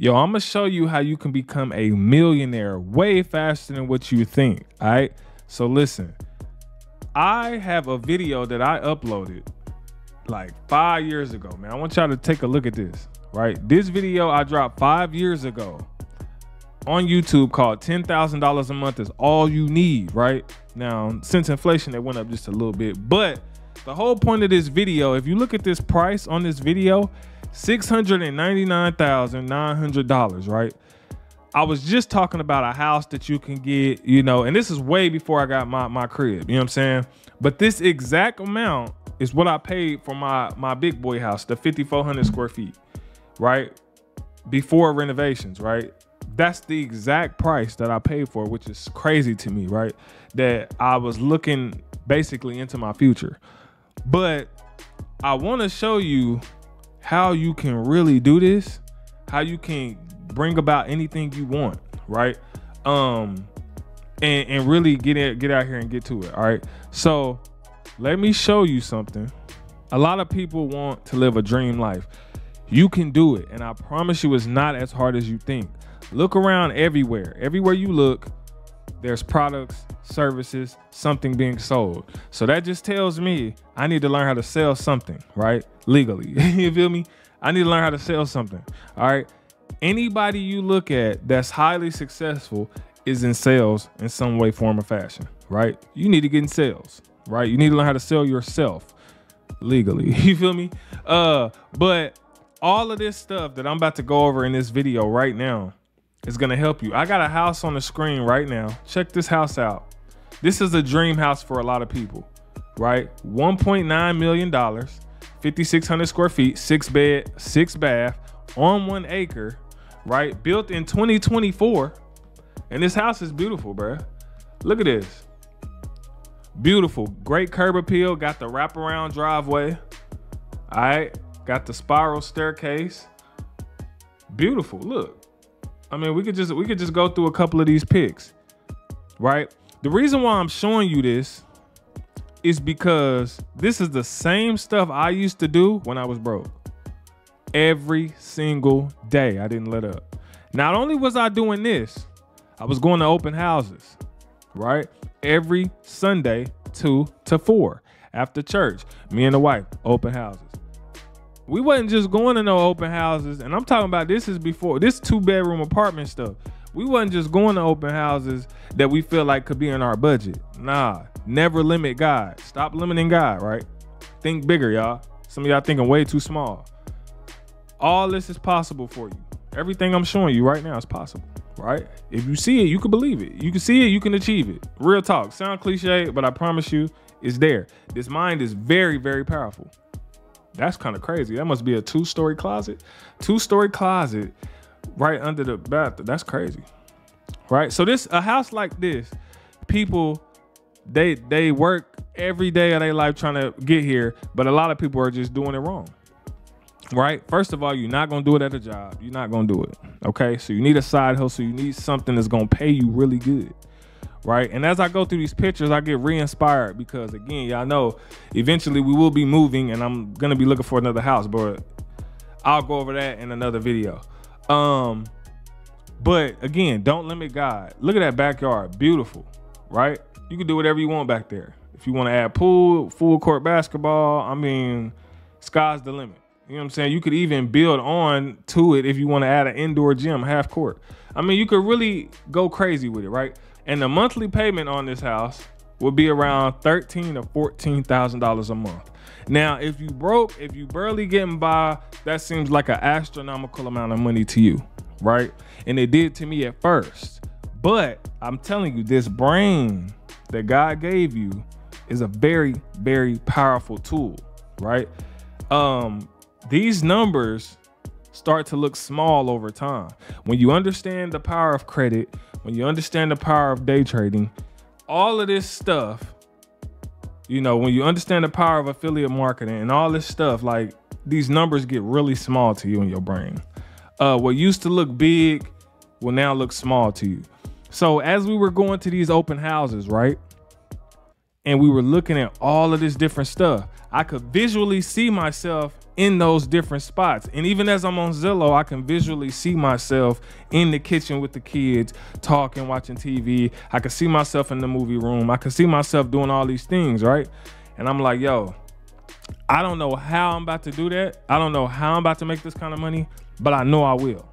Yo, I'm gonna show you how you can become a millionaire way faster than what you think. All right, so listen, I have a video that I uploaded like 5 years ago, man. I want y'all to take a look at this, right? This video I dropped 5 years ago on YouTube called $10,000 a month is all you need, right? Now, since inflation, it went up just a little bit, but the whole point of this video, if you look at this price on this video, $699,900, right? I was just talking about a house that you can get, you know, and this is way before I got my crib, you know what I'm saying? But this exact amount is what I paid for my big boy house, the 5,400 square feet, right? Before renovations, right? That's the exact price that I paid for, which is crazy to me, right? That I was looking basically into my future. But I want to show you how you can really do this, how you can bring about anything you want, right? And really get out here and get to it. All right, so let me show you something. A lot of people want to live a dream life. You can do it, and I promise you it's not as hard as you think. Look around everywhere you look, there's products, services, something being sold. So that just tells me I need to learn how to sell something, right? Legally. You feel me? I need to learn how to sell something. All right. Anybody you look at that's highly successful is in sales in some way, form, or fashion, right? You need to get in sales, right? You need to learn how to sell yourself legally. You feel me? But all of this stuff that I'm about to go over in this video right now is gonna help you. I got a house on the screen right now. Check this house out. This is a dream house for a lot of people, right? $1.9 million, 5,600 square feet, 6 bed, 6 bath, on 1 acre, right? Built in 2024. And this house is beautiful, bro. Look at this. Beautiful, great curb appeal, got the wraparound driveway. All right, got the spiral staircase. Beautiful, look. I mean, we could just go through a couple of these pics, right? The reason why I'm showing you this is because this is the same stuff I used to do when I was broke. Every single day, I didn't let up. Not only was I doing this, I was going to open houses, right? Every Sunday, 2 to 4 after church, me and the wife, open houses. We wasn't just going to no open houses, and I'm talking about this is before this 2-bedroom apartment stuff. We wasn't just going to open houses that we feel like could be in our budget. Nah, never limit God. Stop limiting God, right? Think bigger, y'all. Some of y'all thinking way too small. All this is possible for you. Everything I'm showing you right now is possible, right? If you see it, you can believe it. You can see it, you can achieve it. Real talk. Sound cliche, but I promise you it's there. This mind is very, very powerful. That's kind of crazy. That must be a 2-story closet. 2-story closet right under the bathroom. That's crazy, right? So a house like this, people, they work every day of their life trying to get here, but a lot of people are just doing it wrong, right? First of all, you're not going to do it at a job. You're not going to do it, okay? So you need a side hustle. You need something that's going to pay you really good, right? And as I go through these pictures, I get re-inspired because, again, y'all know eventually we will be moving and I'm going to be looking for another house, but I'll go over that in another video. But again, don't limit God. Look at that backyard. Beautiful, right? You can do whatever you want back there. If you want to add pool, full court basketball, I mean, sky's the limit. You know what I'm saying? You could even build on to it if you want to add an indoor gym, half court. I mean, you could really go crazy with it, right? And the monthly payment on this house will be around $13,000 to $14,000 a month. Now, if you broke, if you barely getting by, that seems like an astronomical amount of money to you, right? And it did to me at first. But I'm telling you, this brain that God gave you is a very, very powerful tool, right? These numbers start to look small over time. When you understand the power of credit, when you understand the power of day trading, all of this stuff, you know, when you understand the power of affiliate marketing and all this stuff, like these numbers get really small to you in your brain. What used to look big will now look small to you. So as we were going to these open houses, right? And we were looking at all of this different stuff, I could visually see myself in those different spots. And even as I'm on Zillow, I can visually see myself in the kitchen with the kids, talking, watching TV. I can see myself in the movie room. I can see myself doing all these things, right? And I'm like, yo, I don't know how I'm about to do that. I don't know how I'm about to make this kind of money, but I know I will.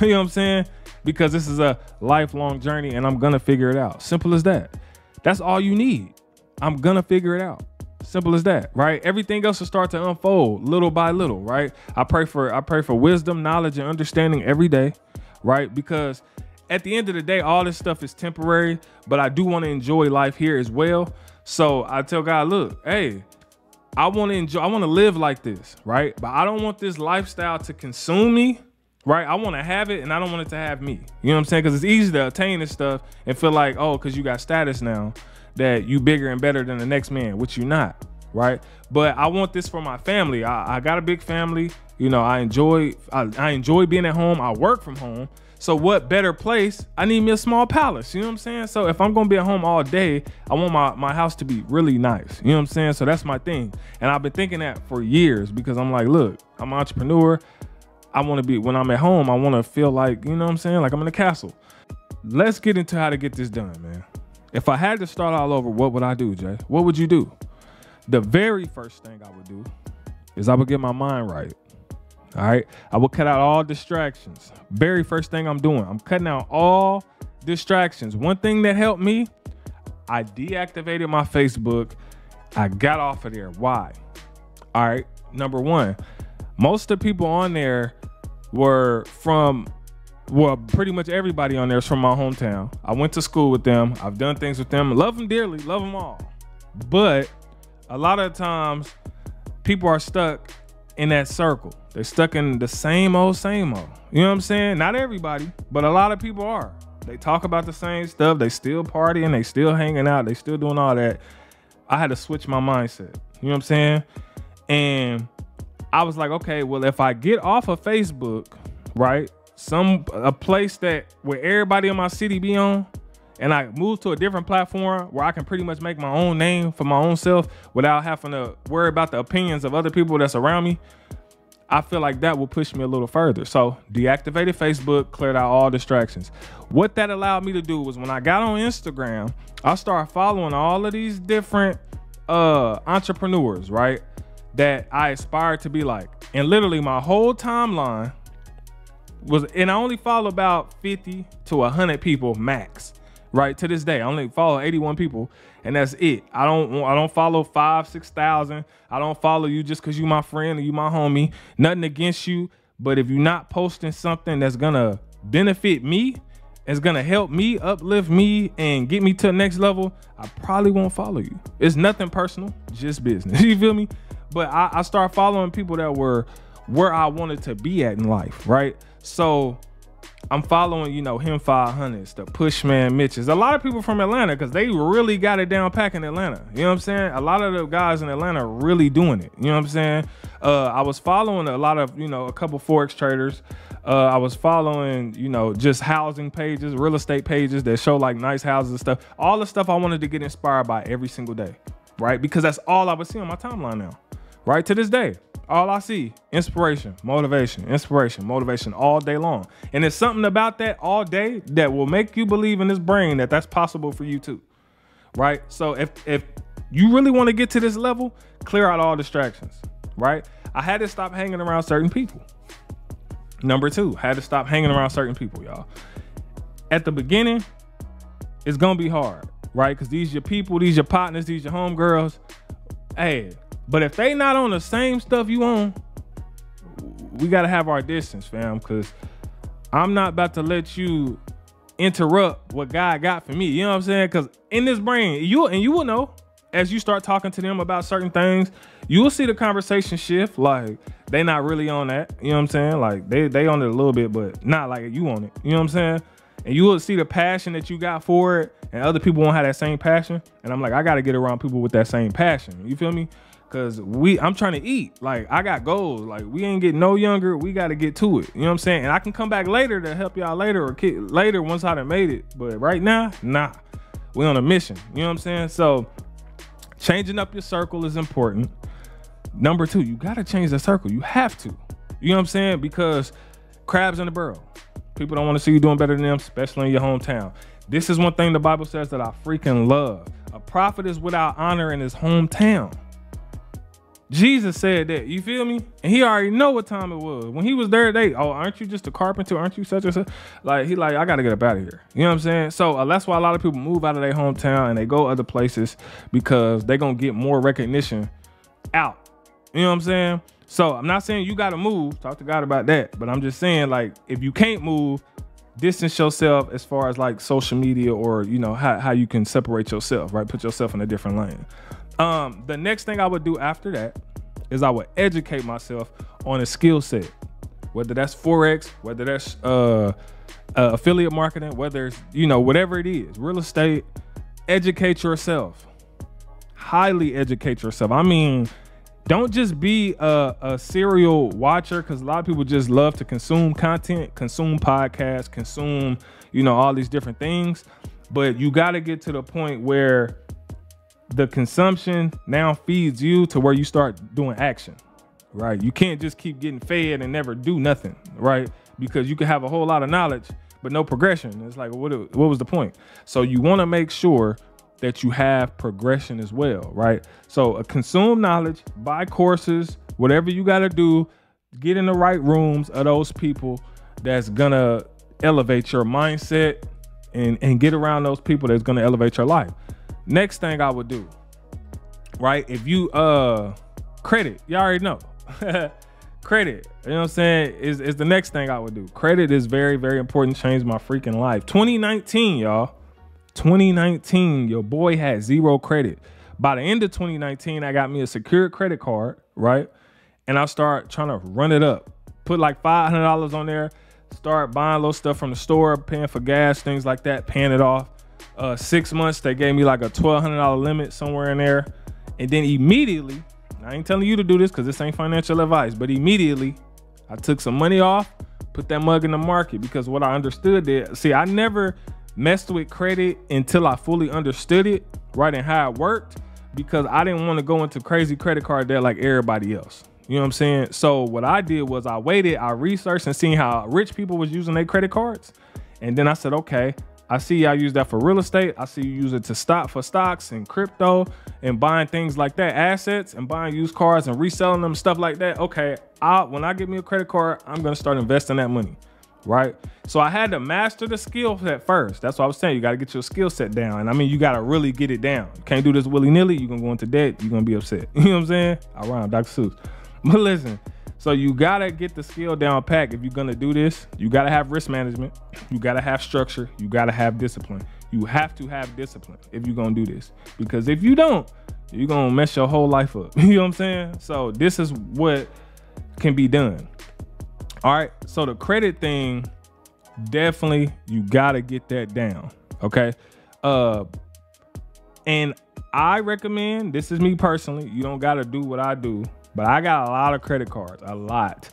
You know what I'm saying? Because this is a lifelong journey and I'm gonna figure it out. Simple as that. That's all you need. I'm gonna figure it out. Simple as that, right? Everything else will start to unfold little by little, right? I pray for wisdom, knowledge, and understanding every day, right? Because at the end of the day, all this stuff is temporary, but I do want to enjoy life here as well. So I tell God, look, hey, I want to live like this, right? But I don't want this lifestyle to consume me, right? I want to have it and I don't want it to have me. You know what I'm saying? Because it's easy to attain this stuff and feel like, oh, because you got status now, that you bigger and better than the next man, which you're not, right? But I want this for my family. I got a big family. You know, I enjoy being at home. I work from home. So what better place? I need me a small palace. You know what I'm saying? So if I'm going to be at home all day, I want my house to be really nice. You know what I'm saying? So that's my thing. And I've been thinking that for years because I'm like, look, I'm an entrepreneur. I want to be, when I'm at home, I want to feel like, you know what I'm saying? Like I'm in a castle. Let's get into how to get this done, man. If I had to start all over, what would I do, Jay? What would you do? The very first thing I would do is I would get my mind right. All right. I would cut out all distractions. Very first thing I'm doing, I'm cutting out all distractions. One thing that helped me, I deactivated my Facebook. I got off of there. Why? All right. Number one, most of the people on there were from, well, pretty much everybody on there is from my hometown. I went to school with them. I've done things with them. Love them dearly. Love them all. But a lot of times people are stuck in that circle. They're stuck in the same old, same old. You know what I'm saying? Not everybody, but a lot of people are. They talk about the same stuff. They still partying. They still hanging out. They still doing all that. I had to switch my mindset. You know what I'm saying? And I was like, okay, well, if I get off of Facebook, right? A place that where everybody in my city be on, and I move to a different platform where I can pretty much make my own name for my own self without having to worry about the opinions of other people that's around me, I feel like that will push me a little further. So deactivated Facebook, cleared out all distractions. What that allowed me to do was when I got on Instagram, I started following all of these different entrepreneurs, right? That I aspired to be like. And literally my whole timeline and I only follow about 50 to 100 people max, right? To this day, I only follow 81 people, and that's it. I don't follow 5,000, 6,000. I don't follow you just because you my friend or you my homie. Nothing against you, but if you're not posting something that's gonna benefit me, it's gonna help me, uplift me, and get me to the next level, I probably won't follow you. It's nothing personal, just business. You feel me? But I started following people that were where I wanted to be at in life, right? So I'm following, you know, him 500s, the Pushman Mitches, a lot of people from Atlanta, because they really got it down pack in Atlanta. You know what I'm saying? A lot of the guys in Atlanta are really doing it. You know what I'm saying? I was following a lot of, you know, a couple Forex traders. I was following, you know, just housing pages, real estate pages that show like nice houses and stuff. All the stuff I wanted to get inspired by every single day, right? Because that's all I would see on my timeline now, right? To this day. All I see, inspiration, motivation all day long. And it's something about that all day that will make you believe in this brain that that's possible for you too, right? So if you really want to get to this level, clear out all distractions, right? I had to stop hanging around certain people. Number two, had to stop hanging around certain people, y'all. At the beginning, it's going to be hard, right? Because these your people, these your partners, these your homegirls. Hey, but if they not on the same stuff you on, we got to have our distance, fam, because I'm not about to let you interrupt what God got for me. You know what I'm saying? Because in this brain, you will know as you start talking to them about certain things, you will see the conversation shift. Like they not really on that. You know what I'm saying? Like they on it a little bit, but not like you on it. You know what I'm saying? And you will see the passion that you got for it, and other people won't have that same passion. And I'm like, I got to get around people with that same passion. You feel me? Cause I'm trying to eat. Like I got goals. Like we ain't getting no younger. We got to get to it. You know what I'm saying? And I can come back later to help y'all later or later once I done made it. But right now, nah, we on a mission. You know what I'm saying? So changing up your circle is important. Number two, you got to change the circle. You have to. You know what I'm saying? Because crabs in the barrel. People don't want to see you doing better than them, especially in your hometown. This is one thing the Bible says that I freaking love. A prophet is without honor in his hometown. Jesus said that, you feel me? And he already know what time it was. When he was there, oh, aren't you just a carpenter? Aren't you such and such? Like, he like, I got to get up out of here. You know what I'm saying? So that's why a lot of people move out of their hometown and they go other places, because they're going to get more recognition out. You know what I'm saying? So I'm not saying you got to move. Talk to God about that. But I'm just saying, like, if you can't move, distance yourself as far as like social media, or, you know, how you can separate yourself, right? Put yourself in a different lane. The next thing I would do after that is I would educate myself on a skill set, whether that's Forex, whether that's affiliate marketing, whether it's, you know, whatever it is, real estate. Educate yourself, highly educate yourself. I mean, don't just be a serial watcher, because a lot of people just love to consume content, consume podcasts, consume, you know, all these different things. But you got to get to the point where the consumption now feeds you to where you start doing action, right? You can't just keep getting fed and never do nothing, right? Because you can have a whole lot of knowledge, but no progression. It's like, what was the point? So you want to make sure that you have progression as well, right? So consume knowledge, buy courses, whatever you got to do, get in the right rooms of those people that's gonna elevate your mindset, and get around those people that's gonna elevate your life. Next thing I would do, right? If you credit, you already know. Credit, you know what I'm saying, is the next thing I would do. Credit is very, very important. Changed my freaking life. 2019, y'all. 2019, your boy had zero credit. By the end of 2019, I got me a secured credit card, right? And I start trying to run it up. Put like $500 on there. Start buying little stuff from the store, paying for gas, things like that, paying it off. 6 months, they gave me like a $1,200 limit somewhere in there. And then immediately, I ain't telling you to do this because this ain't financial advice, but immediately I took some money off, put that mug in the market, because what I understood there, see, I never messed with credit until I fully understood it, right, and how it worked, because I didn't want to go into crazy credit card debt like everybody else. You know what I'm saying? So what I did was I waited, I researched and seen how rich people was using their credit cards. And then I said, okay, I see y'all use that for real estate. I see you use it to for stocks and crypto and buying things like that, assets, and buying used cars and reselling them, stuff like that. Okay, when I get me a credit card, I'm gonna start investing that money, right? So I had to master the skill set first. That's what I was saying. You gotta get your skill set down. And I mean, you gotta really get it down. You can't do this willy-nilly. You're gonna go into debt. You're gonna be upset. You know what I'm saying? I rhyme, Dr. Seuss. But listen, so you gotta get the skill down pack. If you're gonna do this, you gotta have risk management. You gotta have structure. You gotta have discipline. You have to have discipline if you're gonna do this. Because if you don't, you're gonna mess your whole life up. You know what I'm saying? So this is what can be done. All right, so the credit thing, definitely you gotta get that down, okay? And I recommend, this is me personally, you don't gotta do what I do, but I got a lot of credit cards, a lot,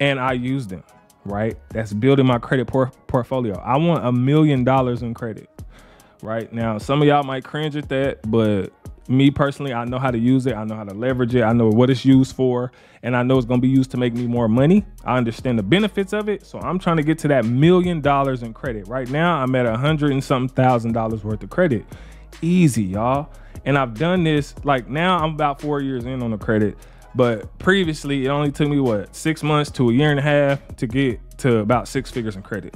and I use them, right? That's building my credit portfolio. I want $1 million in credit, right? Now, some of y'all might cringe at that, but me personally, I know how to use it. I know how to leverage it. I know what it's used for, and I know it's gonna be used to make me more money. I understand the benefits of it, so I'm trying to get to that $1 million in credit. Right now, I'm at $100 and something thousand worth of credit. Easy, y'all. And I've done this, like now I'm about 4 years in on the credit. But previously, it only took me, what, 6 months to a year and a half to get to about 6 figures in credit.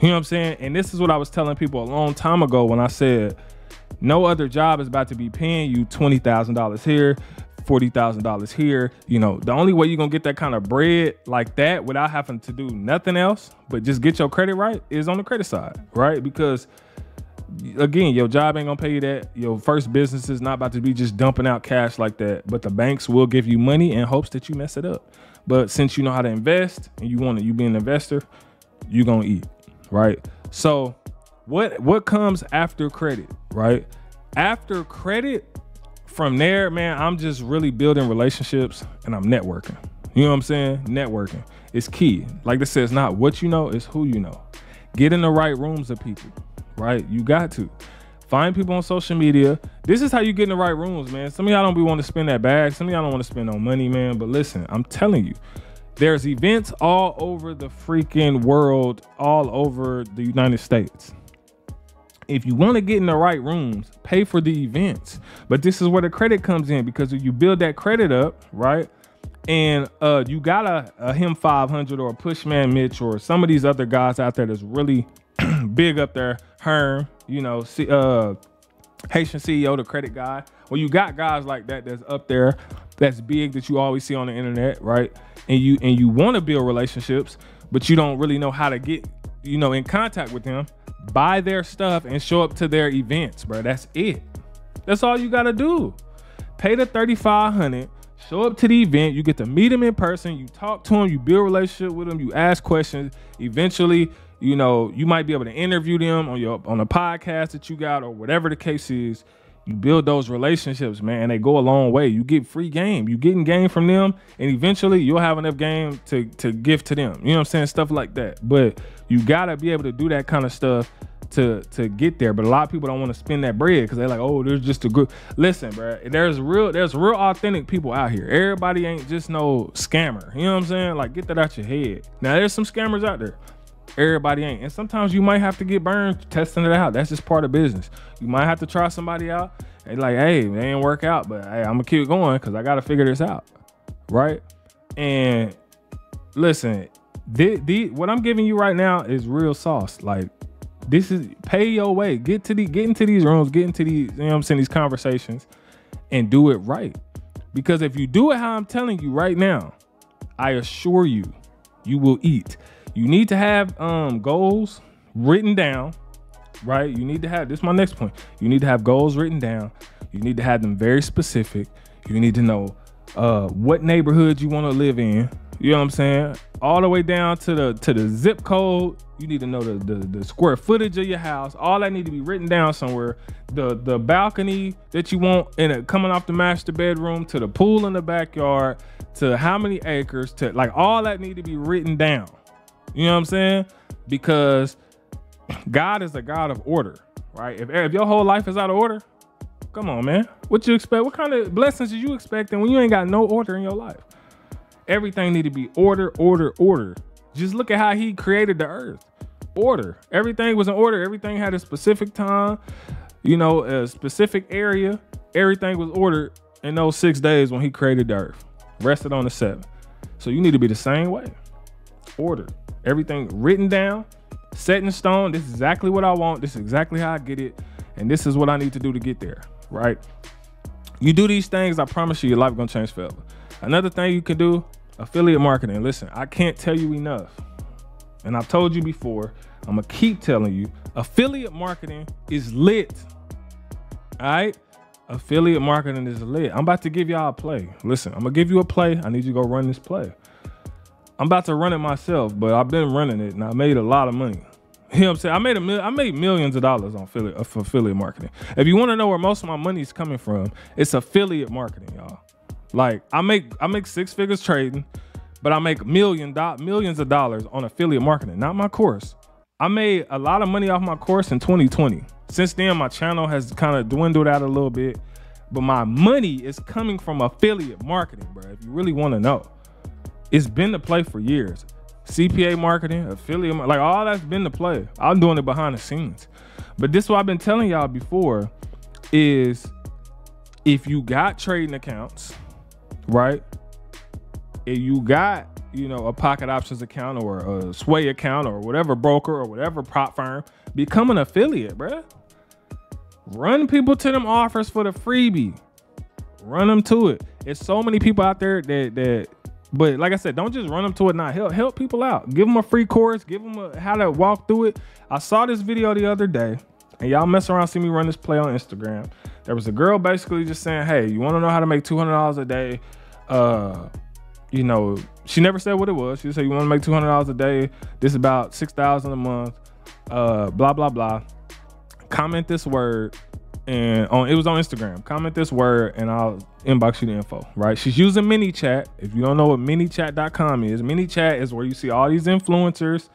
You know what I'm saying? And this is what I was telling people a long time ago when I said, no other job is about to be paying you $20,000 here, $40,000 here. You know, the only way you're going to get that kind of bread like that without having to do nothing else but just get your credit right is on the credit side, right? Because again, your job ain't gonna pay you that. Your first business is not about to be just dumping out cash like that, but the banks will give you money in hopes that you mess it up. But since you know how to invest and you be an investor, you're gonna eat, right? So what comes after credit, right? After credit, from there, man, I'm just really building relationships and I'm networking. You know what I'm saying? Networking is key. Like I said, it's not what you know, it's who you know. Get in the right rooms of people, right? You got to. Find people on social media. This is how you get in the right rooms, man. Some of y'all don't be wanting to spend that bag. Some of y'all don't want to spend no money, man. But listen, I'm telling you, there's events all over the freaking world, all over the United States. If you want to get in the right rooms, pay for the events. But this is where the credit comes in, because if you build that credit up, right? And you got a him 500 or a Pushman Mitch or some of these other guys out there that's really big up there, Herm, you know, Haitian CEO, the credit guy. Well, you got guys like that that's up there, that's big, that you always see on the internet, right? And you want to build relationships, but you don't really know how to get, you know, in contact with them. Buy their stuff and show up to their events, bro. That's it. That's all you gotta do. Pay the $3,500. Show up to the event. You get to meet them in person. You talk to them. You build a relationship with them. You ask questions. Eventually, you know, you might be able to interview them on a podcast that you got, or whatever the case is. You build those relationships, man, and they go a long way. You get free game. You getting game from them, and eventually you'll have enough game to give to them. You know what I'm saying? Stuff like that. But you gotta be able to do that kind of stuff to get there. But a lot of people don't want to spend that bread because they're like, oh, there's just a good. Listen, bro, there's real authentic people out here. Everybody ain't just no scammer. You know what I'm saying? Like, get that out your head. Now, there's some scammers out there. Everybody ain't. And sometimes you might have to get burned testing it out. That's just part of business. You might have to try somebody out and like, hey, they ain't work out, but hey, I'm gonna keep going because I gotta figure this out, right? And listen, what I'm giving you right now is real sauce. Like, this is pay your way. Get into these rooms, get into these, you know what I'm saying, these conversations, and do it right. Because if you do it how I'm telling you right now, I assure you, you will eat. You need to have goals written down, right? You need to have, this is my next point. You need to have goals written down. You need to have them very specific. You need to know what neighborhood you want to live in. You know what I'm saying? All the way down to the zip code. You need to know the square footage of your house. All that need to be written down somewhere. The balcony that you want coming off the master bedroom, to the pool in the backyard, to how many acres, to like all that need to be written down. You know what I'm saying? Because God is a God of order, right? If your whole life is out of order, come on, man. What you expect? What kind of blessings are you expecting when you ain't got no order in your life? Everything need to be order, order, order. Just look at how he created the earth. Order. Everything was in order. Everything had a specific time, you know, a specific area. Everything was ordered in those 6 days when he created the earth. Rested on the 7th. So you need to be the same way. Order. Everything written down, set in stone. This is exactly what I want. This is exactly how I get it. And this is what I need to do to get there, right? You do these things, I promise you, your life is going to change forever. Another thing you can do, affiliate marketing. Listen, I can't tell you enough. And I've told you before, I'm going to keep telling you, affiliate marketing is lit. All right? Affiliate marketing is lit. I'm about to give y'all a play. Listen, I'm going to give you a play. I need you to go run this play. I'm about to run it myself, but I've been running it and I made a lot of money. You know what I'm saying? I made millions of dollars on affiliate marketing. If you want to know where most of my money is coming from, it's affiliate marketing, y'all. Like, I make 6 figures trading, but I make millions of dollars on affiliate marketing, not my course. I made a lot of money off my course in 2020. Since then, my channel has kind of dwindled out a little bit, but my money is coming from affiliate marketing, bro. If you really want to know, it's been the play for years. CPA marketing, affiliate, like all that's been the play. I'm doing it behind the scenes. But this is what I've been telling y'all before is if you got trading accounts, right? If you got, you know, a pocket options account or a sway account or whatever broker or whatever prop firm, become an affiliate, bruh. Run people to them offers for the freebie. Run them to it. It's so many people out there that but like I said, don't just run them to it. Not help people out. Give them a free course. Give them how to walk through it. I saw this video the other day, and y'all mess around, see me run this play on Instagram. There was a girl basically just saying, hey, you want to know how to make $200 a day? You know, she never said what it was. She said, you want to make $200 a day? This is about $6,000 a month. Blah, blah, blah. Comment this word. And it was on Instagram. Comment this word and I'll inbox you the info, right? She's using MiniChat. If you don't know what minichat.com is, MiniChat is where you see all these influencers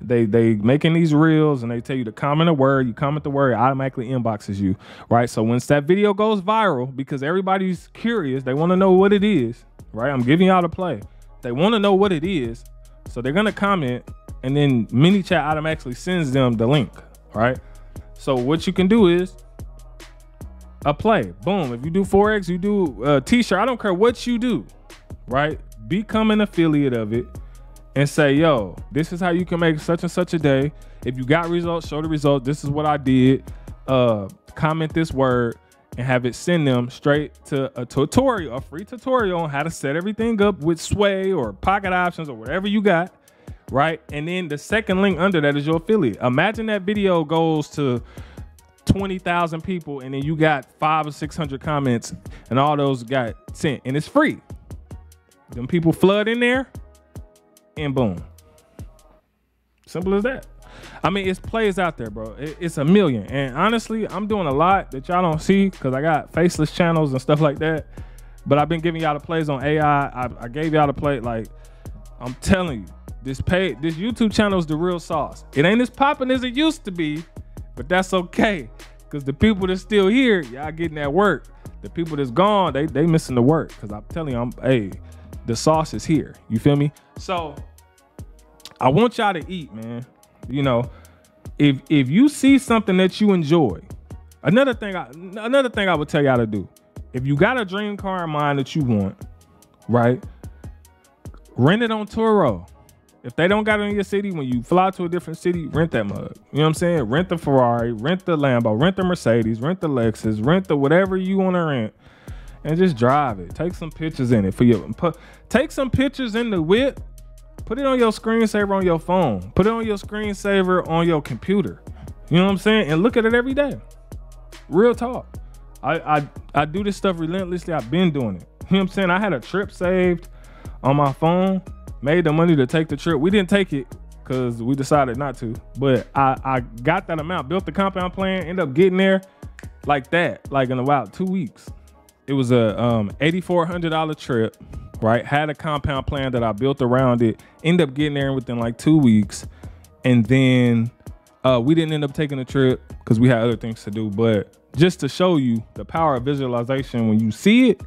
They making these reels and they tell you to comment a word. You comment the word, it automatically inboxes you, right? So once that video goes viral, because everybody's curious, they want to know what it is, right? I'm giving y'all the play. They want to know what it is, so they're gonna comment, and then ManyChat automatically sends them the link, right? So what you can do is a play. Boom. If you do Forex, you do a t-shirt. I don't care what you do, right? Become an affiliate of it. And say, yo, this is how you can make such and such a day. If you got results, show the results. This is what I did. Comment this word and have it send them straight to a tutorial, a free tutorial on how to set everything up with Sway or pocket options or whatever you got, right? And then the second link under that is your affiliate. Imagine that video goes to 20,000 people and then you got 500 or 600 comments and all those got sent, and it's free. Them people flood in there, and boom. Simple as that. I mean, it's plays out there, bro. It's a million. And honestly, I'm doing a lot that y'all don't see because I got faceless channels and stuff like that. But I've been giving y'all the plays on AI. I gave y'all the play. Like, I'm telling you, this YouTube channel is the real sauce. It ain't as popping as it used to be, but that's okay. Because the people that's still here, y'all getting that work. The people that's gone, they missing the work. Because I'm telling you, hey, the sauce is here. You feel me? So I want y'all to eat, man. You know, if you see something that you enjoy, another thing I would tell y'all to do, if you got a dream car in mind that you want, right, rent it on Turo. If they don't got it in your city, when you fly to a different city, rent that mug. You know what I'm saying? Rent the Ferrari, rent the Lambo, rent the Mercedes, rent the Lexus, rent the whatever you want to rent. And just drive it. Take some pictures in it for your. Take some pictures in the whip. Put it on your screensaver on your phone. Put it on your screensaver on your computer. You know what I'm saying? And look at it every day. Real talk. I do this stuff relentlessly. I've been doing it. You know what I'm saying? I had a trip saved on my phone. Made the money to take the trip. We didn't take it because we decided not to. But I got that amount. Built the compound plan. Ended up getting there like that. Like in about 2 weeks. It was a $8,400 trip, right? Had a compound plan that I built around it. Ended up getting there within like 2 weeks. And then we didn't end up taking the trip because we had other things to do. But just to show you the power of visualization, when you see it,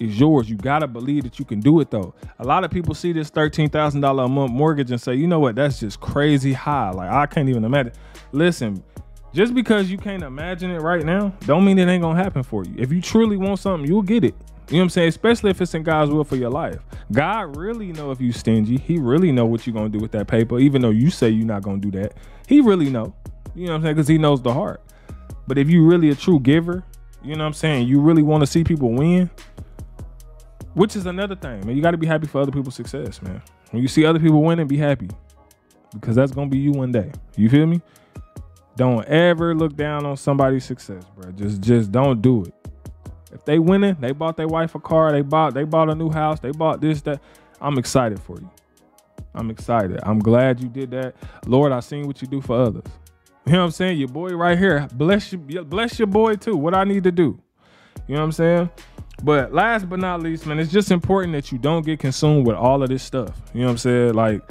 it's yours. You got to believe that you can do it, though. A lot of people see this $13,000 a month mortgage and say, you know what, that's just crazy high. Like, I can't even imagine. Listen, just because you can't imagine it right now, don't mean it ain't gonna happen for you. If you truly want something, you'll get it. You know what I'm saying? Especially if it's in God's will for your life. God really know if you stingy. He really know what you're gonna do with that paper, even though you say you're not gonna do that. He really know. You know what I'm saying? Because he knows the heart. But if you really a true giver, you know what I'm saying? You really want to see people win, which is another thing, man. You got to be happy for other people's success, man. When you see other people winning, be happy, because that's gonna be you one day. You feel me? Don't ever look down on somebody's success, bro. Just don't do it. If they winning, they bought their wife a car, they bought a new house, they bought this, that. I'm excited for you. I'm excited. I'm glad you did that. Lord, I seen what you do for others. You know what I'm saying? Your boy right here. Bless your boy too. What I need to do. You know what I'm saying? But last but not least, man, it's just important that you don't get consumed with all of this stuff. You know what I'm saying? Like,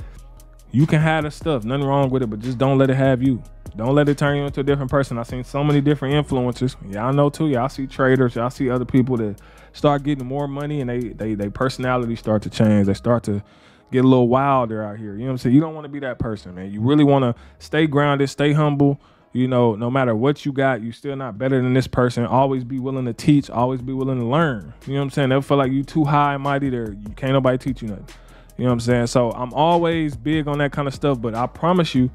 you can have the stuff, nothing wrong with it, but just don't let it have you. Don't let it turn you into a different person. I've seen so many different influencers. Y'all know too. Y'all see traders. Y'all see other people that start getting more money and they personality start to change. They start to get a little wilder out here. You know what I'm saying? You don't want to be that person, man. You really want to stay grounded, stay humble. You know, no matter what you got, you still not better than this person. Always be willing to teach. Always be willing to learn. You know what I'm saying? Never feel like you too high and mighty there. You can't nobody teach you nothing. You know what I'm saying? So I'm always big on that kind of stuff. But I promise you,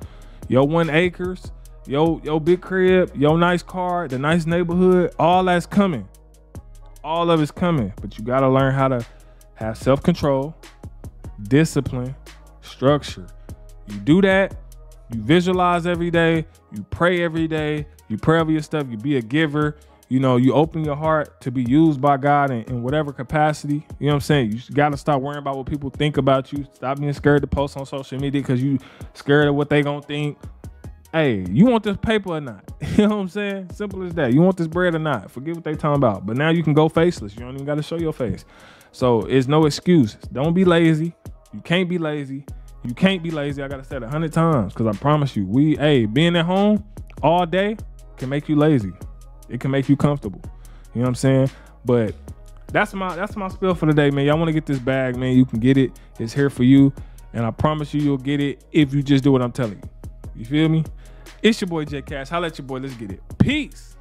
your 1 acres, your big crib, your nice car, the nice neighborhood, all that's coming. All of it's coming. But you got to learn how to have self-control, discipline, structure. You do that, you visualize every day, you pray every day, you pray over your stuff, you be a giver. You know, you open your heart to be used by God in whatever capacity. You know what I'm saying? You got to stop worrying about what people think about you. Stop being scared to post on social media because you scared of what they gonna think. Hey, you want this paper or not? You know what I'm saying? Simple as that. You want this bread or not? Forget what they talking about. But now you can go faceless. You don't even got to show your face. So it's no excuse. Don't be lazy. You can't be lazy. You can't be lazy. I gotta say it 100 times because I promise you, being at home all day can make you lazy. It can make you comfortable. You know what I'm saying? But that's my spiel for the day, man. Y'all want to get this bag, man? You can get it. It's here for you, and I promise you'll get it if you just do what I'm telling you. You feel me? It's your boy J Cash. Holla at your boy. Let's get it. Peace.